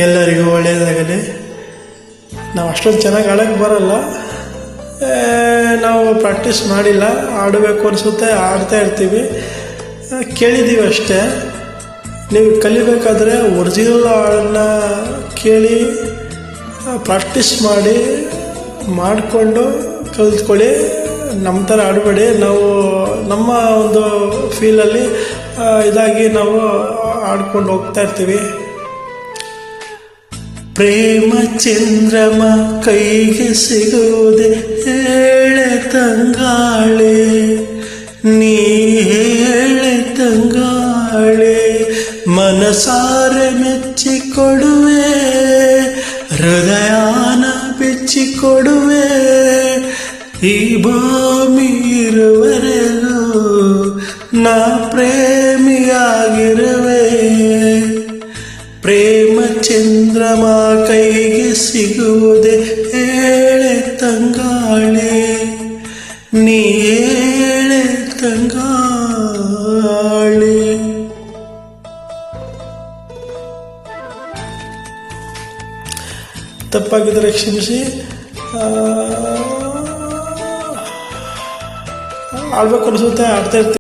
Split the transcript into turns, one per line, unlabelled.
ಎಲ್ಲರಿಗೂ ಒಳ್ಳೆಯದಾಗಲಿ. ನಾವು ಅಷ್ಟೊಂದು ಚೆನ್ನಾಗಿ ಆಡೋಕ್ಕೆ ಬರಲ್ಲ, ನಾವು ಪ್ರಾಕ್ಟೀಸ್ ಮಾಡಿಲ್ಲ. ಆಡಬೇಕು ಅನಿಸುತ್ತೆ, ಆಡ್ತಾ ಇರ್ತೀವಿ, ಕೇಳಿದ್ದೀವಿ ಅಷ್ಟೇ. ನೀವು ಕಲಿಬೇಕಾದ್ರೆ ಒರಿಜಿನಲ್ ಹಾಡನ್ನ ಕೇಳಿ ಪ್ರಾಕ್ಟೀಸ್ ಮಾಡಿಕೊಂಡು ಕಲಿತ್ಕೊಳ್ಳಿ. ನಮ್ಮ ಥರ ಆಡಬೇಡಿ. ನಾವು ನಮ್ಮ ಒಂದು ಫೀಲಲ್ಲಿ ಇದಾಗಿ ನಾವು ಆಡ್ಕೊಂಡು ಹೋಗ್ತಾ ಇರ್ತೀವಿ. ಪ್ರೇಮ ಚಂದ್ರಮ ಕೈಗೆ ಸಿಗುವುದೇ ಹೇಳೆ ತಂಗಾಳೆ, ನೀ ಹೇಳೆ ತಂಗಾಳೆ. ಮನಸಾರೆ ಮೆಚ್ಚಿಕೊಡುವೆ, ಹೃದಯಾನ ಬಿಚ್ಚಿಕೊಡುವೆ. ಈ ಭೂಮಿ ಇರುವರೆಗೂ ನಾ ಪ್ರೇಮಿಯಾಗಿರುವೆ. ಪ್ರೇಮ ಚಂದ್ರಮ ಕೈಗೆ ಸಿಗುವುದೇ ಹೇಳೆ ತಂಗಾಳೆ, ನೀ ಹೇಳೆ ತಂಗಾಳೆ. ತಪ್ಪಾಗಿದ್ದರೆ ಕ್ಷಮಿಸಿ. ಆಡ್ಬೇಕು ಅನಿಸುತ್ತೆ, ಆಡ್ತಾ ಇರ್ತೀವಿ.